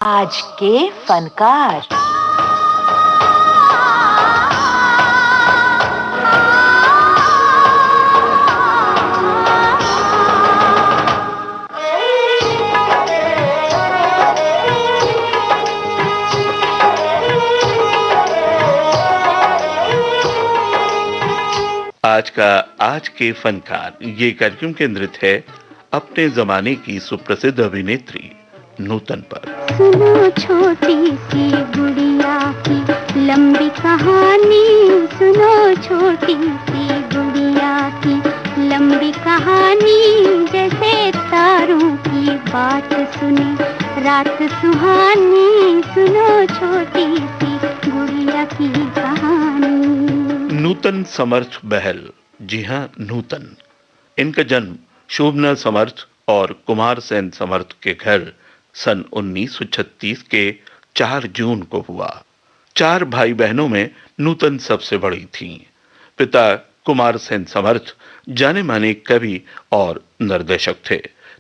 आज के फनकार। आज के फनकार ये कार्यक्रम केंद्रित है अपने जमाने की सुप्रसिद्ध अभिनेत्री नूतन पर। सुनो छोटी सी गुड़िया की लंबी कहानी, सुनो छोटी सी गुड़िया की लंबी कहानी, जैसे तारों की बात सुने रात सुहानी, सुनो छोटी सी गुड़िया की कहानी। नूतन समर्थ बहल, जी हाँ नूतन। इनका जन्म शोभना समर्थ और कुमार सेन समर्थ के घर सन 1936 के 4 जून को हुआ। 4 भाई बहनों में नूतन सबसे बड़ी थीं। पिता कुमार सेन समर्थ जाने माने कवि और निर्देशक थे,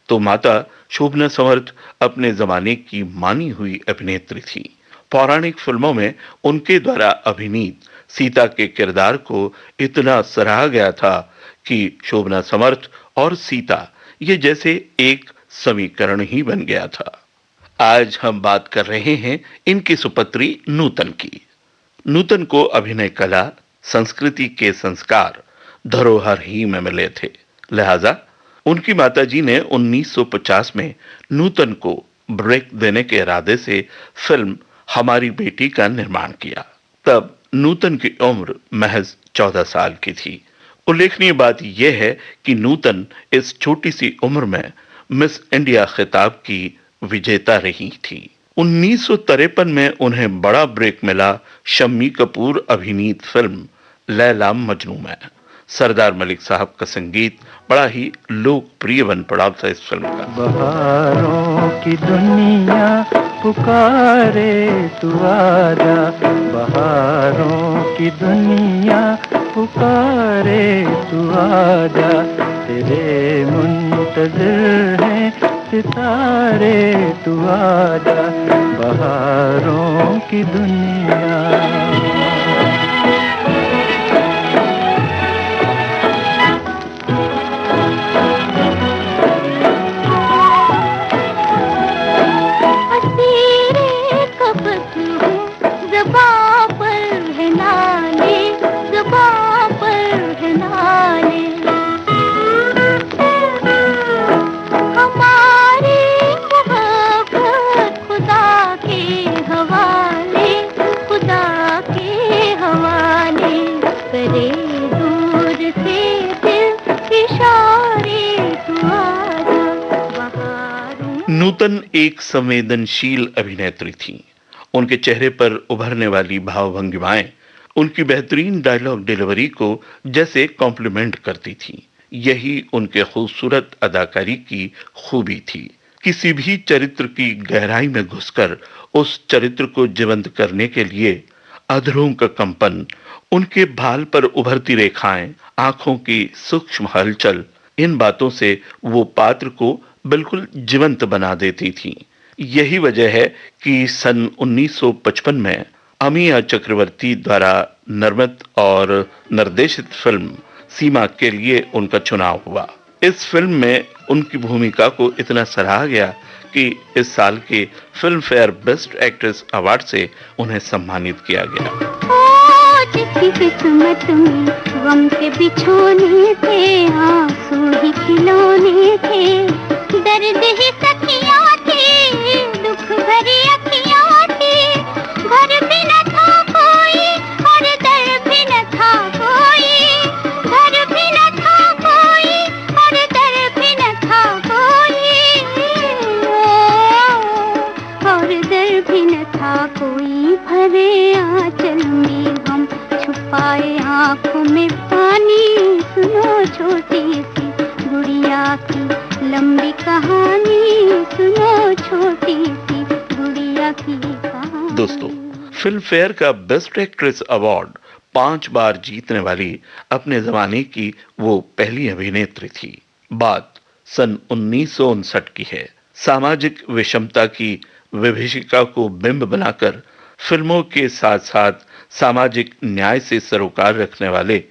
तो माता शोभना समर्थ अपने जमाने की मानी हुई अभिनेत्री थी। पौराणिक फिल्मों में उनके द्वारा अभिनीत सीता के किरदार को इतना सराहा गया था कि शोभना समर्थ और सीता ये जैसे एक समीकरण ही बन गया था। आज हम बात कर रहे हैं इनकी सुपुत्री नूतन की। नूतन को अभिनय कला, संस्कृति के संस्कार धरोहर ही में मिले थे। लिहाजा उनकी माताजी ने 1950 में नूतन को ब्रेक देने के इरादे से फिल्म हमारी बेटी का निर्माण किया। तब नूतन की उम्र महज 14 साल की थी। उल्लेखनीय बात यह है कि नूतन इस छोटी सी उम्र में मिस इंडिया खिताब की विजेता रही थी। 1953 में उन्हें बड़ा ब्रेक मिला शम्मी कपूर अभिनीत फिल्म लैला मजनू में। सरदार मलिक साहब का संगीत बड़ा ही लोकप्रिय बन पड़ा था इस फिल्म का। बहारों की दुनिया पुकारे तू आजा, बहारों की दुनिया पुकारे तू आजा, तेरे मुंतज़िर हैं सितारे तू आजा, बहारों की दुनिया। नूतन एक संवेदनशील अभिनेत्री थीं। उनके चेहरे पर उभरने वाली भावभंगिमाएं उनकी बेहतरीन डायलॉग डिलीवरी को जैसे कॉम्प्लीमेंट करती थीं। यही उनके खूबसूरत अदाकारी की खूबी थी। किसी भी चरित्र की गहराई में घुसकर उस चरित्र को जीवंत करने के लिए अधरों का कंपन, उनके भाल पर उभरती रेखाएं, आंखों की सूक्ष्म हलचल, इन बातों से वो पात्र को बिल्कुल जीवंत बना देती थी। यही वजह है कि सन 1955 में अमिया चक्रवर्ती द्वारा निर्मित और निर्देशित फिल्म सीमा के लिए उनका चुनाव हुआ। इस फिल्म में उनकी भूमिका को इतना सराहा गया कि इस साल के film fair best actress award से उन्हें सम्मानित किया गया। जिसकी किस्मत में गम के बिछोने थे, आंसू ही खिलौने थे, दर्द ही सखियां थी, दुख भरी अखियां थी, घर भी न था कोई और दर भी न था कोई, घर भी न था कोई और दर भी न था कोई, और दर भी न था कोई, भरे आंचल में हम छुपाए आंखों में पानी, सुनो छोटी सी गुड़िया की लंबी कहानी, सुनो छोटी सी गुड़िया की कहानी। दोस्तों, फिल्म फेयर का बेस्ट एक्ट्रेस अवार्ड 5 बार जीतने वाली अपने जमाने की वो पहली अभिनेत्री थी। बात सन 1959 की है। सामाजिक विषमता की विभीषिका को बिंब बनाकर फिल्मों के साथ साथ सामाजिक न्याय से सरोकार रखने वाले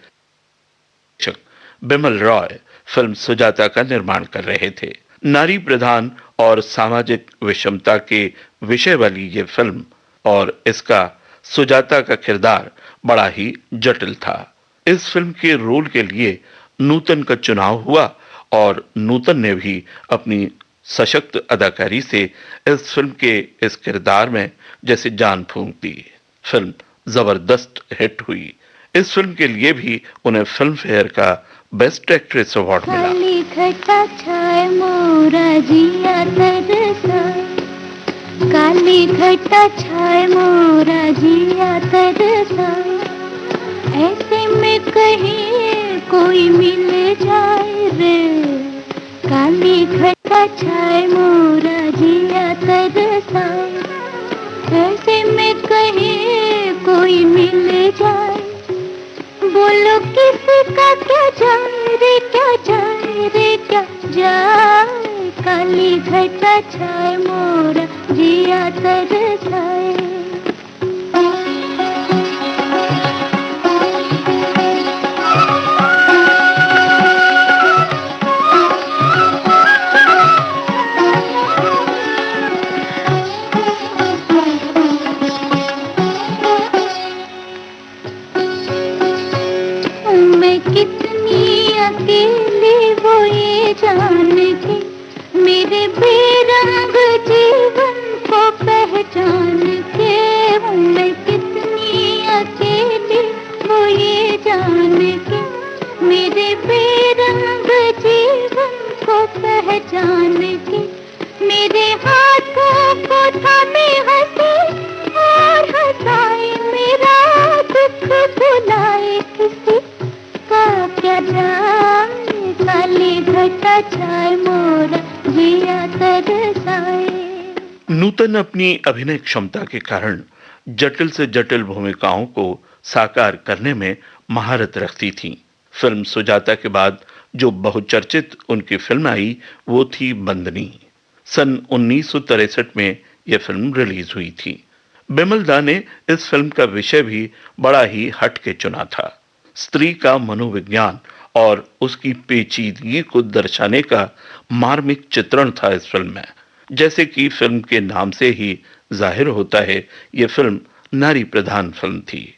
बिमल रॉय फिल्म सुजाता का निर्माण कर रहे थे। नारी प्रधान और सामाजिक विषमता के विषय वाली ये फिल्म और इसका सुजाता का किरदार बड़ा ही जटिल था। इस फिल्म के रोल के लिए नूतन का चुनाव हुआ और नूतन ने भी अपनी सशक्त अदाकारी से इस फिल्म के इस किरदार में जैसे जान फूंक दी। फिल्म जबरदस्त हिट हुई। इस फिल्म के लिए भी उन्हें फिल्म फेयर का बेस्ट एक्ट्रेस अवार्ड मिला। काली घटा छाए मोरा जिया तरसाए, काली घटा छाए मोरा जिया तरसाए, ऐसे में कहीं कोई मिल जाए रे, काली घटा छाए मोरा जिया तरसाए, ऐसे में कहीं कोई मिल जाए, बोलो किसी का क्या जाए रे, क्या जाए रे, क्या जाए, काली घटा छाए मोरा जिया तरसाए। अकेली वो ये जान के मेरे बेरंग जीवन को पहचान के, हूँ मैं कितनी अकेली वो ये जान के मेरे बेरंग जीवन को पहचान के, मेरे हाथों को थामे हंसे और हंसाए, मेरा दुख भुलाए किसी का क्या जाए, काली घटा छाए मोरा जिया तरसाए। नूतन अपनी अभिनय क्षमता के कारण जटिल से जटिल भूमिकाओं को साकार करने में महारत रखती थीं। फिल्म सुजाता के बाद जो बहुचर्चित उनकी फिल्म आई वो थी बंदनी। सन 1963 में यह फिल्म रिलीज हुई थी। बिमल दा ने इस फिल्म का विषय भी बड़ा ही हट के चुना था। स्त्री का मनोविज्ञान और उसकी पेचीदगी को दर्शाने का मार्मिक चित्रण था इस फिल्म में। जैसे कि फिल्म के नाम से ही जाहिर होता है, ये फिल्म नारी प्रधान फिल्म थी।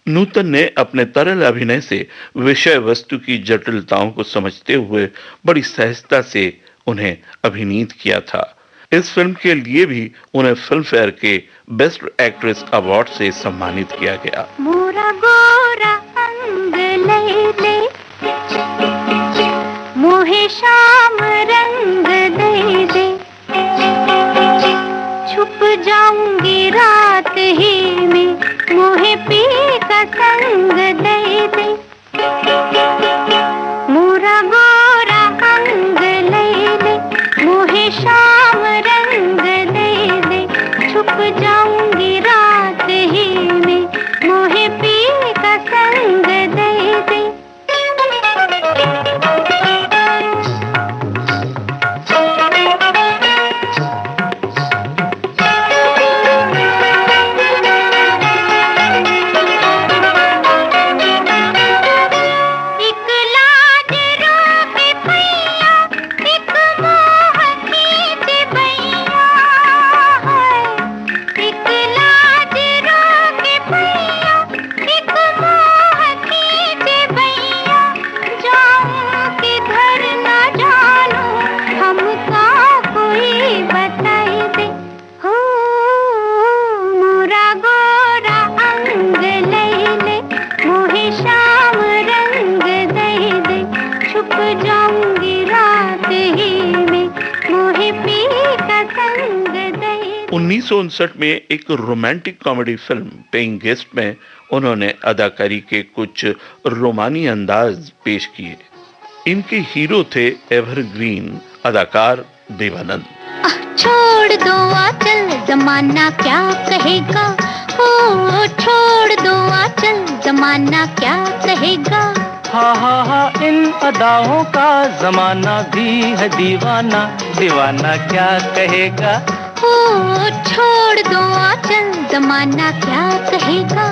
नूतन ने अपने तरल अभिनय से विषय वस्तु की जटिलताओं को समझते हुए बड़ी सहजता से उन्हें अभिनीत किया था। इस फिल्म के लिए भी उन्हें फिल्म फेयर के बेस्ट एक्ट्रेस अवार्ड से सम्मानित किया गया। मोरा गोरा अंग ले ले, मोहे शाम रंग दे दे, छुप जाऊंगी रात ही में, मोहे पी का संग दे दे, मोरा गोरा अंग ले ले, मोहे शाम रंग दे दे, छुप जाऊंगी रात ही में, मोहे पी का संग दे दे। में एक romantic comedy film paying guest में उन्होंने अदाकारी के कुछ रोमानी अंदाज पेश किए। इनके हीरो थे एवरग्रीन अदाकार देवानंद। छोड़ दो आंचल जमाना क्या कहेगा, ओ छोड़ दो आंचल जमाना क्या कहेगा, हा इन अदाओं का जमाना भी है दीवाना, दीवाना क्या कहेगा, ओ छोड़ दो आंचल, जमाना क्या कहेगा।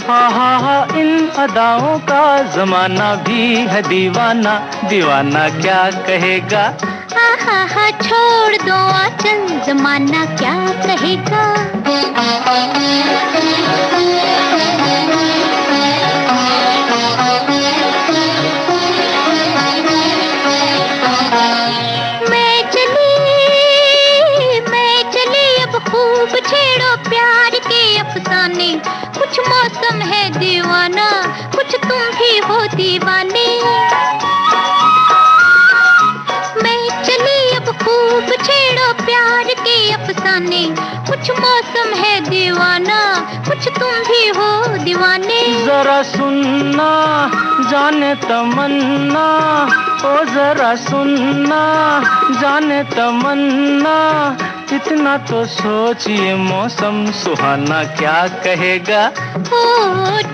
हा इन अदाओं का जमाना भी है दीवाना, दीवाना क्या कहेगा। हा छोड़ दो आंचल, जमाना क्या कहेगा। मैं चली अब खूब छेड़ो प्यार के अफसाने, कुछ मौसम है दीवाना, कुछ तुम भी हो दीवाने। खूब छेड़ो प्यार के अफसाने, कुछ मौसम है दीवाना, कुछ तुम भी हो दीवाने। जरा सुनना जाने तमन्ना, ओ जरा सुनना जाने तमन्ना, इतना तो सोचिए मौसम सुहाना क्या कहेगा। ओ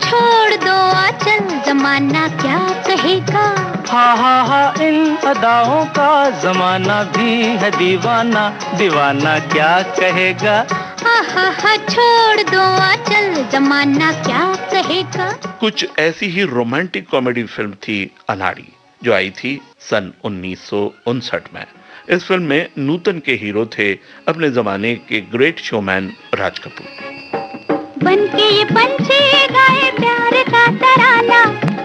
छोड़ दो आंचल, जमाना क्या कहेगा। हा इन अदाओं का जमाना भी है दीवाना, दीवाना क्या कहेगा। हा छोड़ दो आंचल, जमाना क्या कहेगा। कुछ ऐसी ही रोमांटिक कॉमेडी फिल्म थी अनाड़ी, जो आई थी सन 1959 में। इस फिल्म में नूतन के हीरो थे अपने जमाने के ग्रेट शोमैन राज कपूर। बनके ये पंछी गाए प्यार का तराना,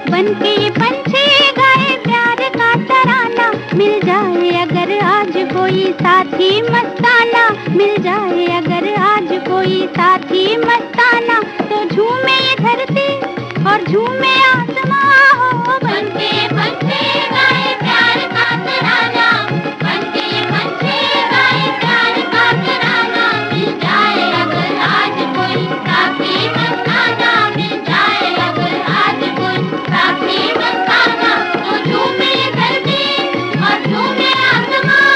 बनके ये पंछी गाए प्यार का तराना, मिल जाए अगर आज कोई साथी मस्ताना, मिल जाए अगर आज कोई साथी मस्ताना, तो झूमे ये धरती और झूमे आसमां हो। बनके ये पंछी गाए प्यार का तराना, बनके ये पंछी गाए प्यार का तराना, मिल जाए अगर आज कोई साथी मस्ताना, मिल जाए अगर आज कोई साथी मस्ताना, तो झूमे ये धरती और झूमे आसमां।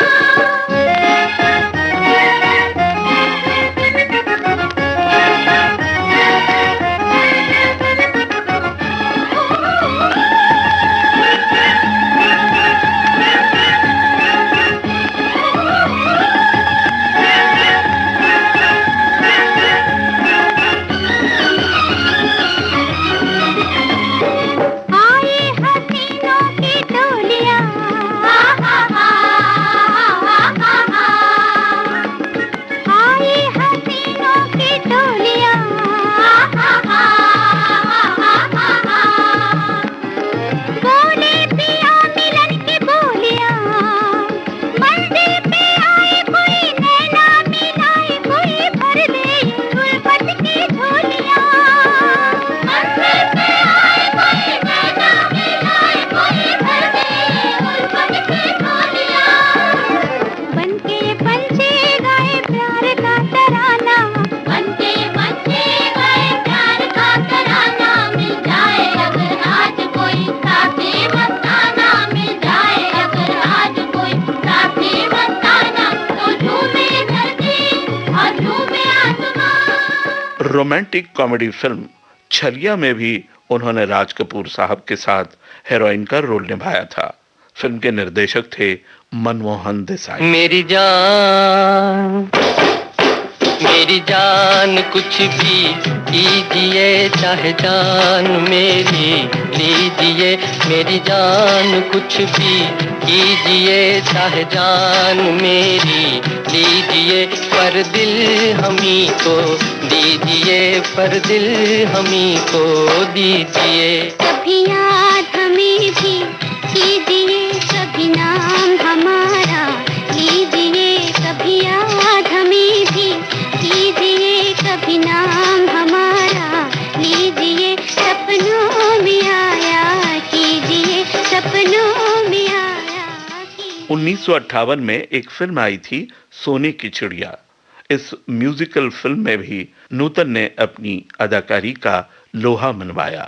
रोमांटिक कॉमेडी फिल्म छलिया में भी उन्होंने राज कपूर साहब के साथ हीरोइन का रोल निभाया था। फिल्म के निर्देशक थे मनमोहन देसाई। मेरी जान कुछ भी कीजिए, चाहे जान मेरी लीजिए। मेरी जान कुछ भी कीजिए, चाहे जान मेरी लीजिए, पर दिल हमी को दीजिए, पर दिल हमी को दीजिए। कभी याद हमें भी कीजिए, कभी नाम हमारा लीजिए, कभी याद हमें भी कीजिए, कभी नाम हमारा लीजिए, सपनों में आया कीजिए, सपनों में आया कीजिए। 1958 में एक फिल्म आई थी सोने की चिड़िया। इस म्यूजिकल फिल्म में भी नूतन ने अपनी अदाकारी का लोहा मनवाया।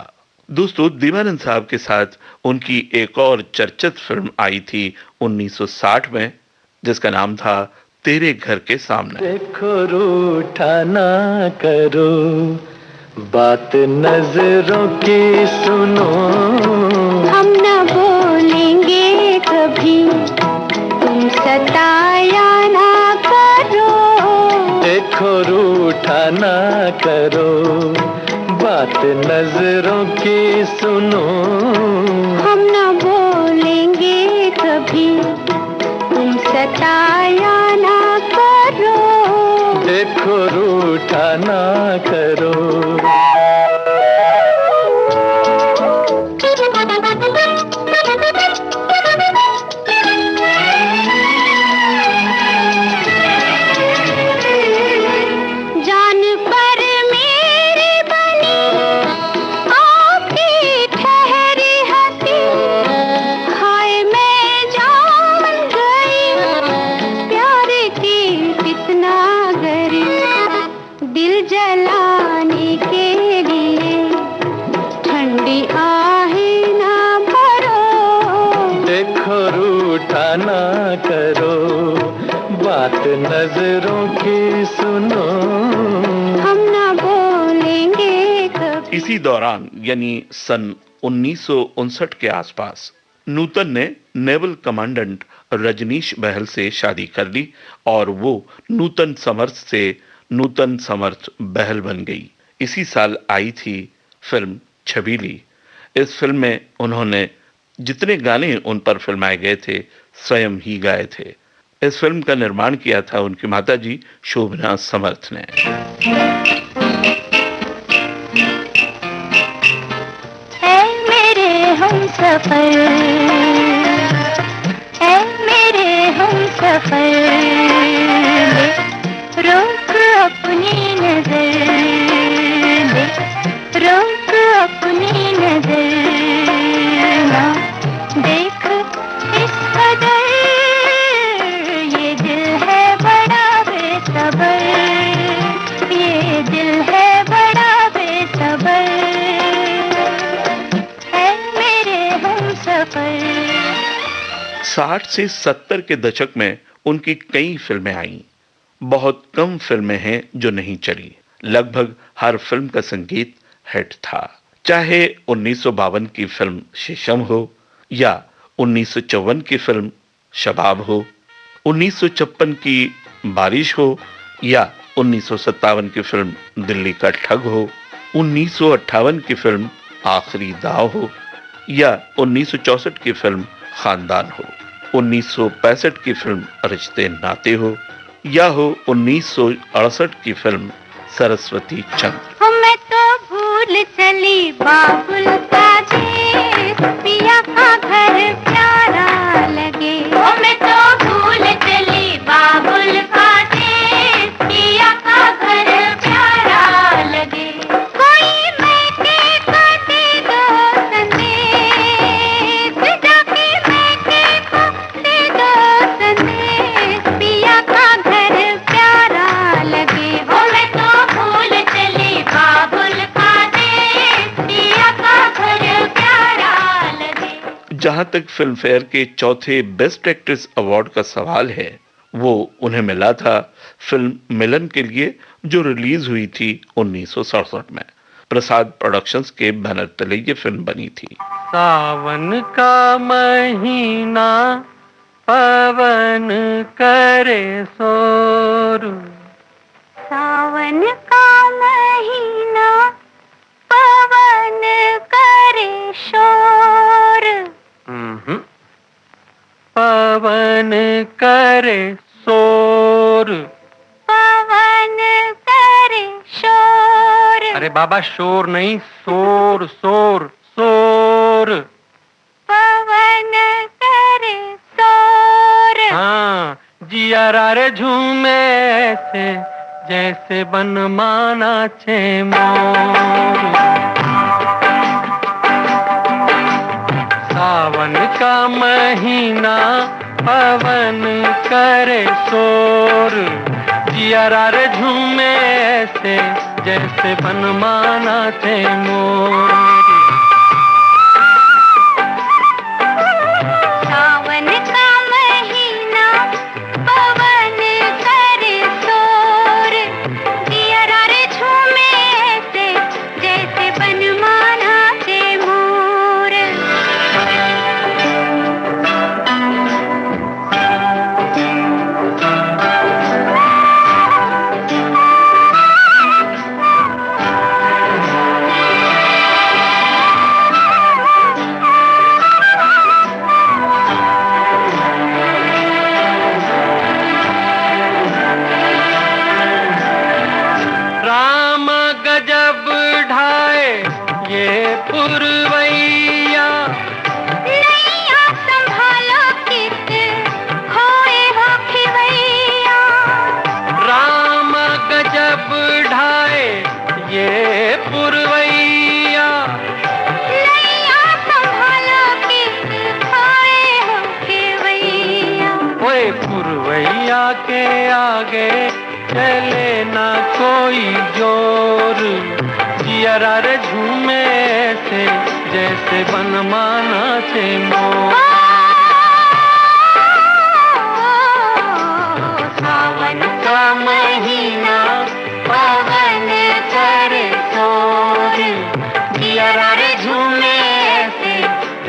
दोस्तों, दीवानंद साहब के साथ उनकी एक और चर्चित फिल्म आई थी 1960 में, जिसका नाम था तेरे घर के सामने। देखो रूठा ना करो, बात नजरों की सुनो, हम न बोलेंगे कभी, तुम सताया ना करो। देखो ना करो, बात नजरों की सुनो। हम ना बोलेंगे कभी, तुम सताया ना करो। देखो रूठा ना करो। जान पर मेरी बनी आपकी ठहरी हंसी, हाय मैं जान गई प्यार की कितना गरी। दिल जलाने के लिए ठंडी आहें ना भरो। देखो रूठा ना करो, बात नजरों की सुनो। हम ना बोलेंगे कभी। इसी दौरान यानी सन 1959 के आसपास नूतन ने नेवल कमांडेंट रजनीश बहल से शादी कर ली और वो नूतन समर्थ से नूतन समर्थ बहल बन गई। इसी साल आई थी फिल्म छबीली। इस फिल्म में उन्होंने जितने गाने उन पर फिल्माए गए थे स्वयं ही गाए थे। इस फिल्म का निर्माण किया था उनकी माताजी शोभना समर्थ ने। ऐ मेरे हमसफर, ऐ मेरे हमसफर, रोक अपनी नजर, रोक अपनी नजर, ना देख इस कदर, ये दिल है बड़ा बेसबर, ये दिल है बड़ा बेसबर, है मेरे हमसफर। 60 से 70 के दशक में उनकी कई फिल्में आईं। बहुत कम फिल्में हैं जो नहीं चली। लगभग हर फिल्म का संगीत हिट था। चाहे 1952 की फिल्म शीशम हो या 1954 की फिल्म शबाब हो, 1956 की बारिश हो या 1957 की फिल्म दिल्ली का ठग हो, 1958 की फिल्म आखिरी दाव हो या 1964 की फिल्म खानदान हो, 1965 की फिल्म रिश्ते नाते हो या हो 1968 की फिल्म सरस्वती चंद्र। मैं तो भूल चली बाबुल का देश, पिया का घर प्यारा लगे। मैं तो भूल चली बाबुल का देश, पिया का घर प्यारा लगे। कोई मैके को दे दो संदेश, जाके मैके को दे दो संदेश, पिया का घर प्यारा लगे। मैं तो भूल चली बाबुल का देश, पिया का घर प्यारा लगे। जहां तक फिल्म फेयर के चौथे बेस्ट एक्ट्रेस अवार्ड का सवाल है, वो उन्हें मिला था फिल्म मिलन के लिए जो रिलीज हुई थी 1967 में। प्रसाद प्रोडक्शंस के बैनर तले ये फिल्म बनी थी। सावन का महीना पवन करे शोर, सावन का महीना पवन करे शोर, पवन करे शोर। पवन करे शोर। अरे बाबा शोर नहीं, शोर शोर शोर। पवन करे शोर। हाँ, जिया रे झूमे ऐसे जैसे बनमाना छे मोर। सावन का महीना पवन करे शोर, जिया रे झूमे ऐसे जैसे बनमाना छे मोर। सावन का महीना पवन करे शोर, दिया रे झूमे ऐसे जैसे बनमाना से मोर। पुरवैया नैया संभालो किस खोए हो खिवैया। राम गजब ढाए ये पुरवैया नैया संभालो किस खोए हो खिवैया। ओए पुरवैया के आगे चले ना कोई जोर, जियरा रे झूमे से जैसे बनमाना से मोर। सावन का महीना पवन करे शोर, जियरा रे झूमे से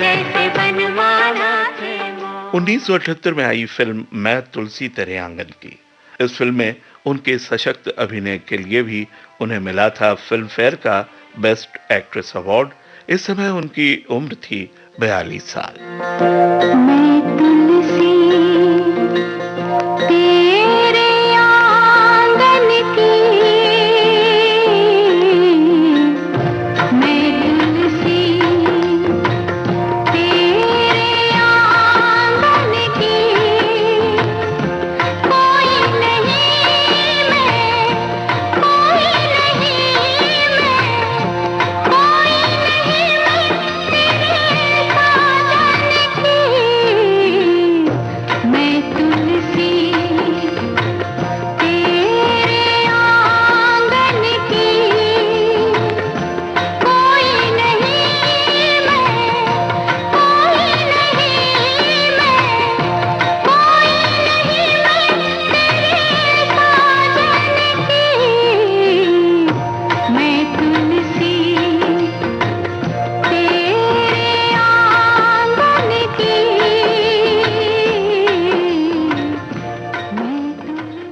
जैसे बनमाना से मोर। 1978 में आई फिल्म मैं तुलसी तेरे आंगन की। इस फिल्म में उनके सशक्त अभिनय के लिए भी उन्हें मिला था फिल्म फेयर का बेस्ट एक्ट्रेस अवार्ड। इस समय उनकी उम्र थी 42 साल। मैं तुलसी तेरे आंगन की, मैं तुलसी तेरे आंगन की, कोई नहीं मैं, कोई नहीं मैं, कोई नहीं मैं तेरे साजन की। मैं तुलसी तेरे आंगन की, कोई नहीं मैं, कोई नहीं मैं, कोई नहीं मैं तेरे साजन की। मैं तुलसी तेरे आंगन की,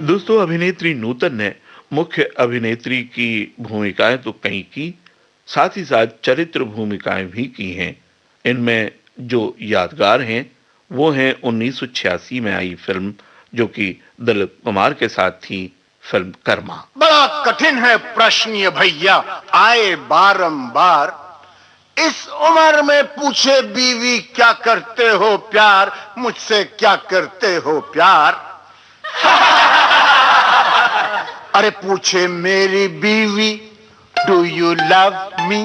दोस्तों, अभिनेत्री नूतन ने मुख्य अभिनेत्री की भूमिकाएं तो कई की, साथ ही साथ चरित्र भूमिकाएं भी की हैं। इनमें जो यादगार हैं वो हैं 1986 में आई फिल्म जो कि दिलीप कुमार के साथ थी, फिल्म कर्मा। बड़ा कठिन है प्रश्न ये भैया, आए बारंबार। इस उम्र में पूछे बीवी क्या करते हो प्यार, मुझसे क्या करते हो प्यार। अरे पूछे मेरी बीवी do you love me,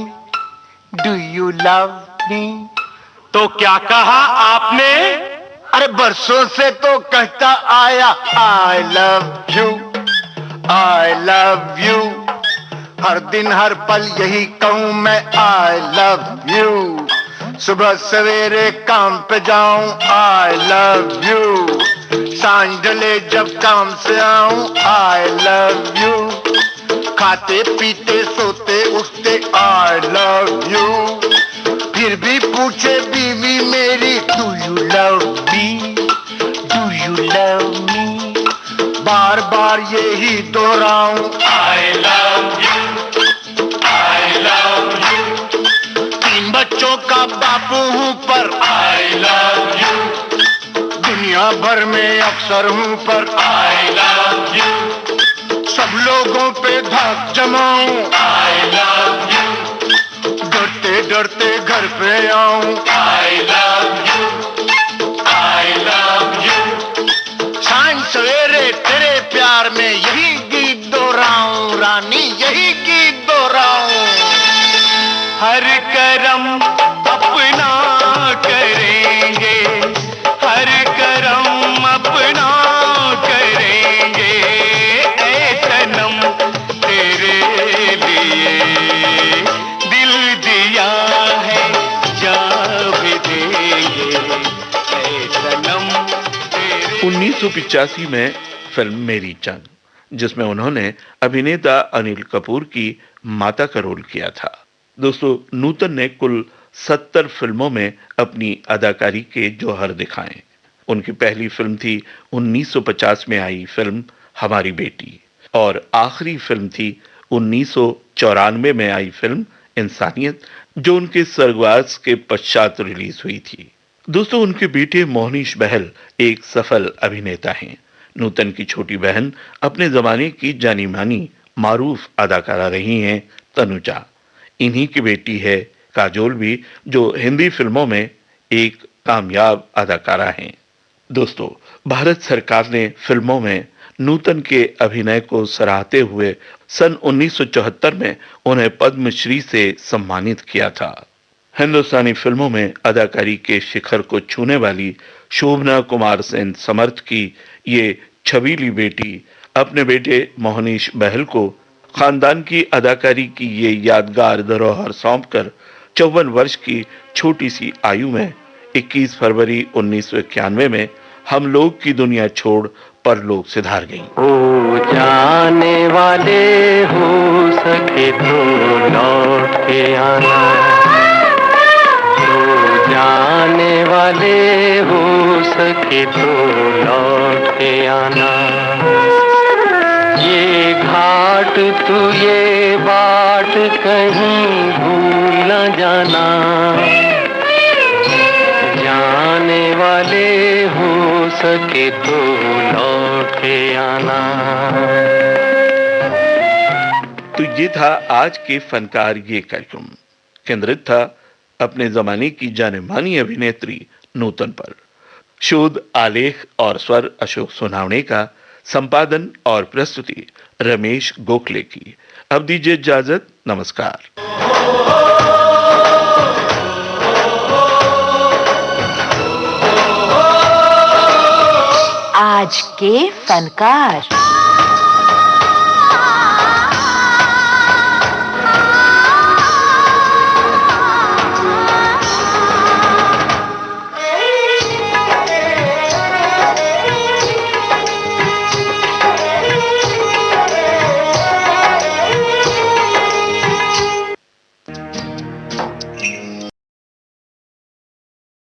do you love मी। तो क्या कहा आपने? अरे बरसों से तो कहता आया I love you, I love you. हर दिन हर पल यही कहूं मैं आई लव यू। सुबह सवेरे काम पे जाऊं आई लव यू, सांझ ढले जब काम से आऊं आई लव यू। खाते पीते सोते उठते आई लव यू। फिर भी पूछे बीवी मेरी do you love me, do you love me. बार बार यही दोहराऊं I love you, I love you. 3 बच्चों का बापू हूं पर आई लव यू। दुनिया भर में अक्सर हूं पर आई लव यू। सब लोगों पे धाक जमाऊं आई लव यू। डरते डरते घर पे आऊं आई love you, I love you. सांझ सवेरे तेरे प्यार में यही गीत दोहराऊं रानी, यही गीत दोहराऊं। हर करम अपना करेंगे, हर करम अपना करेंगे। ऐ सनम तेरे लिए दिल दिया है, जा भी देंगे। ऐ सनम तेरे। 1985 में फिल्म मेरी चंद, जिसमें उन्होंने अभिनेता अनिल कपूर की माता का रोल किया था। दोस्तों, नूतन ने कुल 70 फिल्मों में अपनी अदाकारी के जौहर दिखाए। उनकी पहली फिल्म थी 1950 में आई फिल्म हमारी बेटी, और आखिरी फिल्म थी 1994 में आई फिल्म इंसानियत, जो उनके स्वर्गवास के पश्चात रिलीज हुई थी। दोस्तों, उनके बेटे मोहनीश बहल एक सफल अभिनेता हैं। नूतन की छोटी बहन अपने जमाने की जानी मानी मारूफ अदाकारा रही हैं तनुजा। इन्हीं की बेटी है काजोल भी, जो हिंदी फिल्मों में एक कामयाब अदाकारा हैं। दोस्तों, भारत सरकार ने फिल्मों में नूतन के अभिनय को सराहते हुए सन 1974 में उन्हें पद्मश्री से सम्मानित किया था। हिंदुस्तानी फिल्मों में अदाकारी के शिखर को छूने वाली शोभना कुमार सेन समर्थ की ये छबीली बेटी अपने बेटे मोहनीश बहल को खानदान की अदाकारी की ये यादगार धरोहर सौंपकर 54 वर्ष की छोटी सी आयु में 21 फरवरी 1991 में हम लोग की दुनिया छोड़ परलोक सिधार गई। ओ जाने वाले हो सके तो लौट के आना, ओ जाने वाले हो सके तो लौट के आना। ये घाट तू ये बाट कहीं भूल न जाना, जाने वाले हो सके तो लौट के आना। तो ये था आज के फनकार ये कार्यक्रम, केंद्रित था अपने जमाने की जाने मानी अभिनेत्री नूतन पर। शोध, आलेख और स्वर अशोक सोनावणे का, संपादन और प्रस्तुति रमेश गोखले की। अब दीजिए इजाजत, नमस्कार। आज के फनकार।